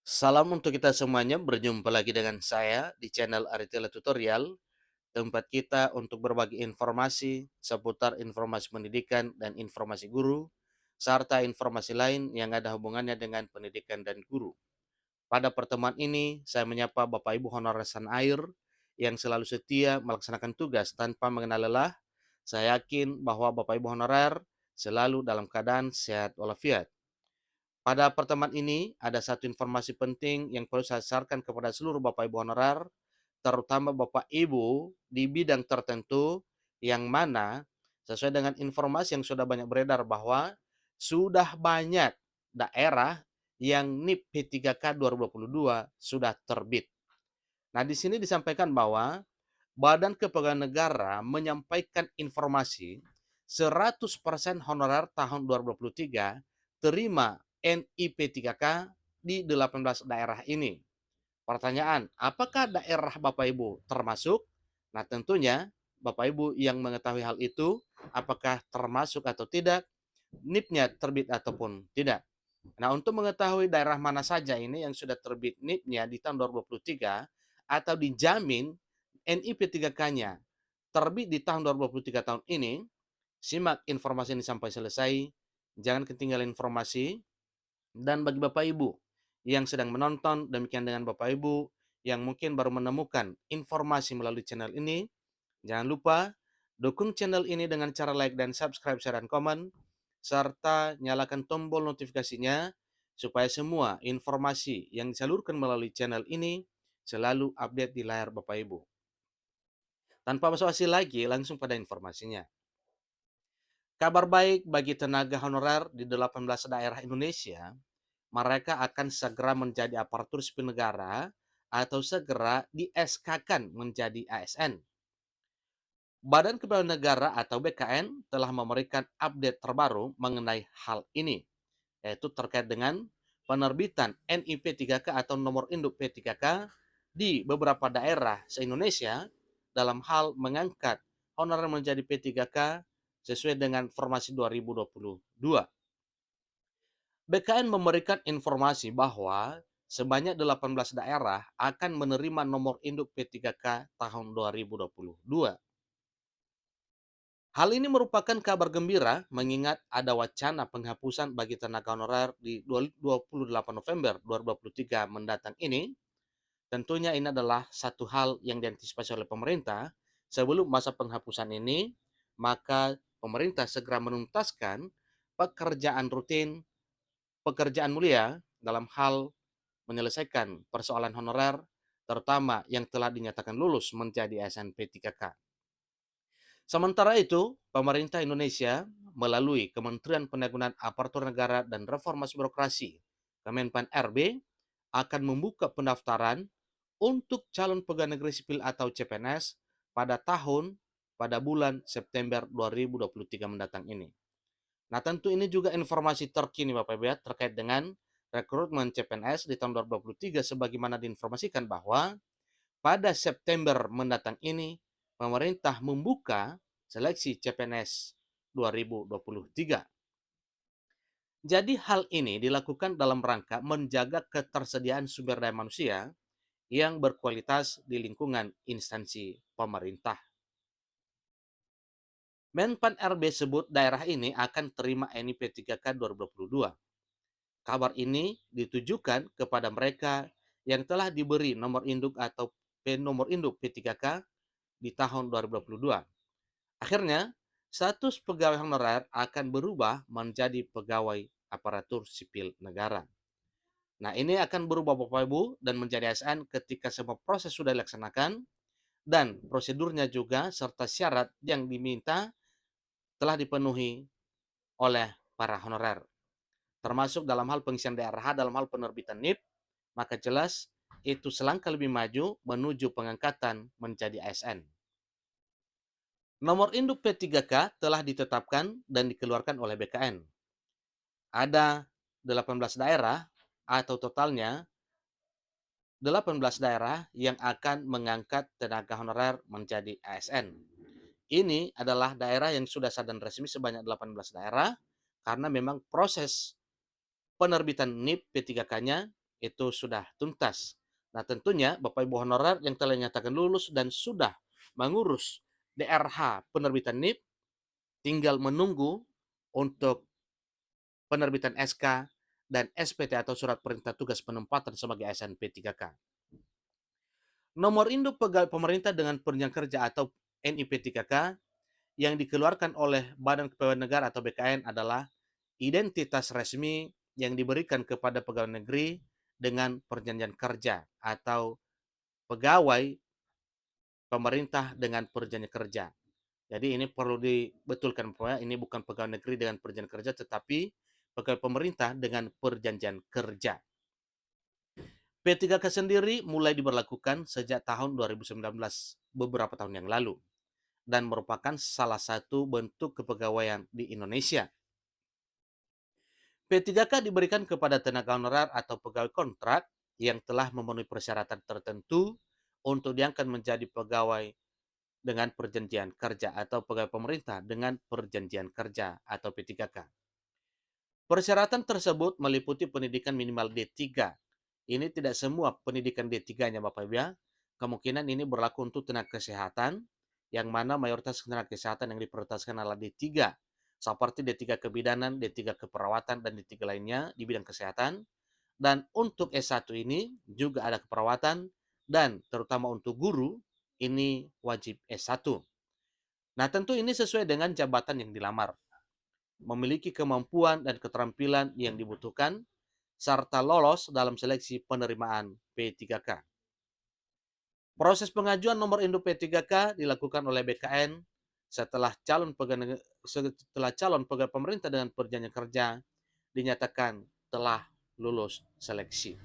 Salam untuk kita semuanya, berjumpa lagi dengan saya di channel Aritila Tutorial, tempat kita untuk berbagi informasi seputar informasi pendidikan dan informasi guru, serta informasi lain yang ada hubungannya dengan pendidikan dan guru. Pada pertemuan ini, saya menyapa Bapak Ibu Honorer Air yang selalu setia melaksanakan tugas tanpa mengenal lelah. Saya yakin bahwa Bapak Ibu Honorer selalu dalam keadaan sehat walafiat. Pada pertemuan ini, ada satu informasi penting yang perlu saya sarankan kepada seluruh Bapak Ibu honorer, terutama Bapak Ibu di bidang tertentu, yang mana sesuai dengan informasi yang sudah banyak beredar bahwa sudah banyak daerah yang NIP P3K 2022 sudah terbit. Nah, di sini disampaikan bahwa Badan Kepegawaian Negara menyampaikan informasi 100% honorer tahun 2023 terima NIP 3K di 18 daerah ini. Pertanyaan, apakah daerah Bapak Ibu termasuk? Nah, tentunya Bapak Ibu yang mengetahui hal itu, apakah termasuk atau tidak, NIP-nya terbit ataupun tidak. Nah, untuk mengetahui daerah mana saja ini yang sudah terbit NIP-nya di tahun 2023 atau dijamin NIP 3K-nya terbit di tahun 2023 tahun ini, simak informasi ini sampai selesai, jangan ketinggalan informasi, dan bagi Bapak Ibu yang sedang menonton, demikian dengan Bapak Ibu yang mungkin baru menemukan informasi melalui channel ini, jangan lupa dukung channel ini dengan cara like dan subscribe, share, dan komen, serta nyalakan tombol notifikasinya supaya semua informasi yang disalurkan melalui channel ini selalu update di layar Bapak Ibu. Tanpa basa-basi lagi, langsung pada informasinya. Kabar baik bagi tenaga honorer di 18 daerah Indonesia, mereka akan segera menjadi aparatur sipil negara atau segera di-SK-kan menjadi ASN. Badan Kepegawaian Negara atau BKN telah memberikan update terbaru mengenai hal ini, yaitu terkait dengan penerbitan NIP 3K atau nomor induk P3K di beberapa daerah se-Indonesia dalam hal mengangkat honorer menjadi P3K sesuai dengan formasi 2022. BKN memberikan informasi bahwa sebanyak 18 daerah akan menerima nomor induk P3K tahun 2022. Hal ini merupakan kabar gembira mengingat ada wacana penghapusan bagi tenaga honorer di 28 November 2023 mendatang ini. Tentunya ini adalah satu hal yang diantisipasi oleh pemerintah. Sebelum masa penghapusan ini, maka pemerintah segera menuntaskan pekerjaan rutin, pekerjaan mulia dalam hal menyelesaikan persoalan honorer, terutama yang telah dinyatakan lulus menjadi ASN P3K. Sementara itu, pemerintah Indonesia melalui Kementerian Penanggulangan Aparatur Negara dan Reformasi Birokrasi, Kemenpan RB, akan membuka pendaftaran untuk calon pegawai negeri sipil atau CPNS pada bulan September 2023 mendatang ini. Nah, tentu ini juga informasi terkini Bapak Ibu ya, terkait dengan rekrutmen CPNS di tahun 2023 sebagaimana diinformasikan bahwa pada September mendatang ini pemerintah membuka seleksi CPNS 2023. Jadi hal ini dilakukan dalam rangka menjaga ketersediaan sumber daya manusia yang berkualitas di lingkungan instansi pemerintah. Menpan RB sebut daerah ini akan terima NIP 3K 2022. Kabar ini ditujukan kepada mereka yang telah diberi nomor induk atau nomor induk P3K di tahun 2022. Akhirnya, status pegawai honorer akan berubah menjadi pegawai aparatur sipil negara. Nah, ini akan berubah Bapak Ibu dan menjadi ASN ketika semua proses sudah dilaksanakan dan prosedurnya juga serta syarat yang diminta telah dipenuhi oleh para honorer. Termasuk dalam hal pengisian daerah, dalam hal penerbitan NIP, maka jelas itu selangkah lebih maju menuju pengangkatan menjadi ASN. Nomor induk P3K telah ditetapkan dan dikeluarkan oleh BKN. Ada 18 daerah atau totalnya 18 daerah yang akan mengangkat tenaga honorer menjadi ASN. Ini adalah daerah yang sudah sah dan resmi sebanyak 18 daerah karena memang proses penerbitan NIP P3K-nya itu sudah tuntas. Nah, tentunya Bapak Ibu honorer yang telah dinyatakan lulus dan sudah mengurus DRH penerbitan NIP, tinggal menunggu untuk penerbitan SK dan SPT atau Surat Perintah Tugas Penempatan sebagai ASN P3K. Nomor induk pegawai pemerintah dengan perjanjian kerja atau NIP3K yang dikeluarkan oleh Badan Kepegawaian Negara atau BKN adalah identitas resmi yang diberikan kepada pegawai negeri dengan perjanjian kerja atau pegawai pemerintah dengan perjanjian kerja. Jadi ini perlu dibetulkan bahwa ini bukan pegawai negeri dengan perjanjian kerja, tetapi pegawai pemerintah dengan perjanjian kerja. P3K sendiri mulai diberlakukan sejak tahun 2019, beberapa tahun yang lalu, dan merupakan salah satu bentuk kepegawaian di Indonesia. P3K diberikan kepada tenaga honorer atau pegawai kontrak yang telah memenuhi persyaratan tertentu untuk diangkat menjadi pegawai dengan perjanjian kerja atau pegawai pemerintah dengan perjanjian kerja atau P3K. Persyaratan tersebut meliputi pendidikan minimal D3. Ini tidak semua pendidikan D3-nya Bapak Ibu ya. Kemungkinan ini berlaku untuk tenaga kesehatan, yang mana mayoritas tenaga kesehatan yang diprioritaskan adalah D3, seperti D3 kebidanan, D3 keperawatan, dan D3 lainnya di bidang kesehatan. Dan untuk S1 ini juga ada keperawatan, dan terutama untuk guru, ini wajib S1. Nah, tentu ini sesuai dengan jabatan yang dilamar, memiliki kemampuan dan keterampilan yang dibutuhkan, serta lolos dalam seleksi penerimaan P3K. Proses pengajuan nomor induk P3K dilakukan oleh BKN setelah calon pegawai pemerintah dengan perjanjian kerja dinyatakan telah lulus seleksi.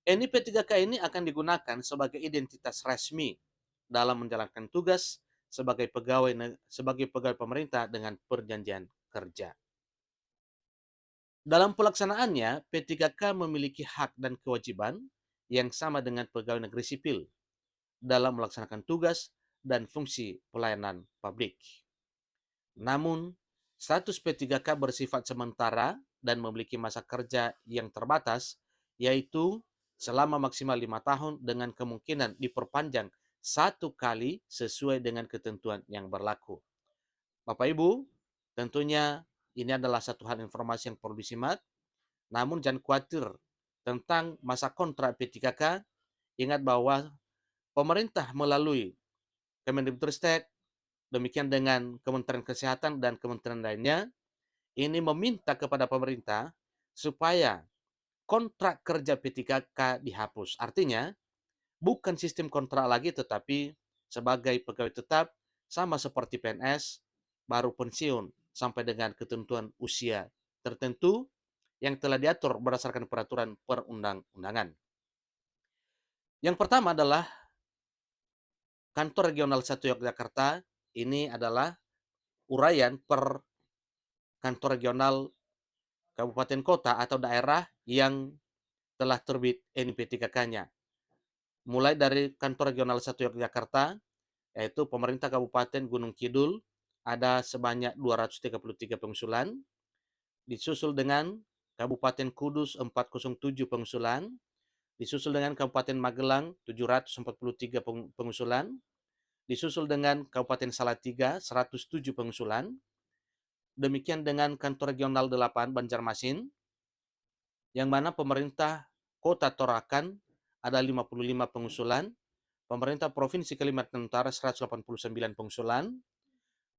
NIP3K ini akan digunakan sebagai identitas resmi dalam menjalankan tugas sebagai pegawai pemerintah dengan perjanjian kerja. Dalam pelaksanaannya, P3K memiliki hak dan kewajiban yang sama dengan pegawai negeri sipil dalam melaksanakan tugas dan fungsi pelayanan publik. Namun, status P3K bersifat sementara dan memiliki masa kerja yang terbatas, yaitu selama maksimal 5 tahun dengan kemungkinan diperpanjang 1 kali sesuai dengan ketentuan yang berlaku. Bapak Ibu, tentunya ini adalah satu hal informasi yang perlu disimak, namun jangan khawatir tentang masa kontrak P3K. Ingat bahwa pemerintah melalui Kemendikbudristek, demikian dengan Kementerian Kesehatan dan kementerian lainnya, ini meminta kepada pemerintah supaya kontrak kerja P3K dihapus. Artinya, bukan sistem kontrak lagi, tetapi sebagai pegawai tetap, sama seperti PNS, baru pensiun sampai dengan ketentuan usia tertentu yang telah diatur berdasarkan peraturan perundang-undangan. Yang pertama adalah Kantor Regional 1 Yogyakarta. Ini adalah uraian per kantor regional kabupaten kota atau daerah yang telah terbit NIP3K-nya. Mulai dari Kantor Regional 1 Yogyakarta, yaitu pemerintah Kabupaten Gunung Kidul, ada sebanyak 233 pengusulan, disusul dengan Kabupaten Kudus 407 pengusulan, disusul dengan Kabupaten Magelang 743 pengusulan, disusul dengan Kabupaten Salatiga 107 pengusulan, demikian dengan Kantor Regional 8 Banjarmasin, yang mana pemerintah Kota Torakan ada 55 pengusulan, pemerintah Provinsi Kalimantan Utara 189 pengusulan,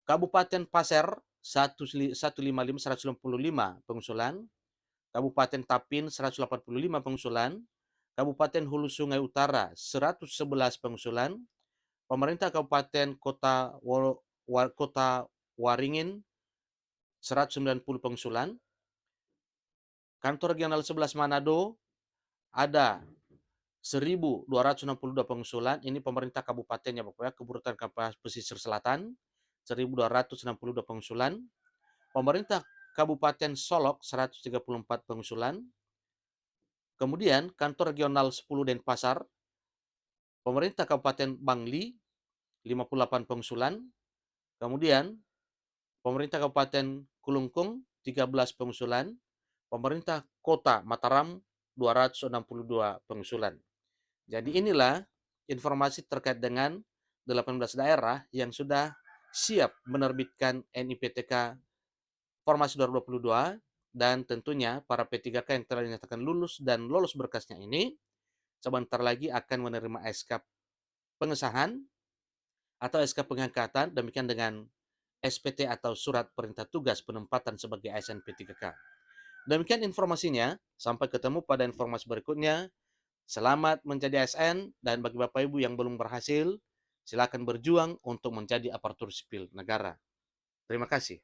Kabupaten Pasir 155 pengusulan, Kabupaten Tapin 185 pengusulan, Kabupaten Hulu Sungai Utara 111 pengusulan, pemerintah Kabupaten Kota Waringin 190 pengusulan, Kantor Regional 11 Manado ada 1.262 pengusulan, ini pemerintah kabupatennya Bapak ya, Kebupaten Pesisir Selatan 1.262 pengusulan, pemerintah Kabupaten Solok 134 pengusulan, kemudian Kantor Regional 10 Denpasar, pemerintah Kabupaten Bangli 58 pengusulan, kemudian pemerintah Kabupaten Kulungkung 13 pengusulan, pemerintah Kota Mataram 262 pengusulan. Jadi inilah informasi terkait dengan 18 daerah yang sudah siap menerbitkan NIPTK Formasi 2022, dan tentunya para P3K yang telah dinyatakan lulus dan lolos berkasnya ini sebentar lagi akan menerima SK pengesahan atau SK pengangkatan, demikian dengan SPT atau Surat Perintah Tugas Penempatan sebagai ASN P3K. Demikian informasinya, sampai ketemu pada informasi berikutnya. Selamat menjadi ASN, dan bagi Bapak Ibu yang belum berhasil, silakan berjuang untuk menjadi aparatur sipil negara. Terima kasih.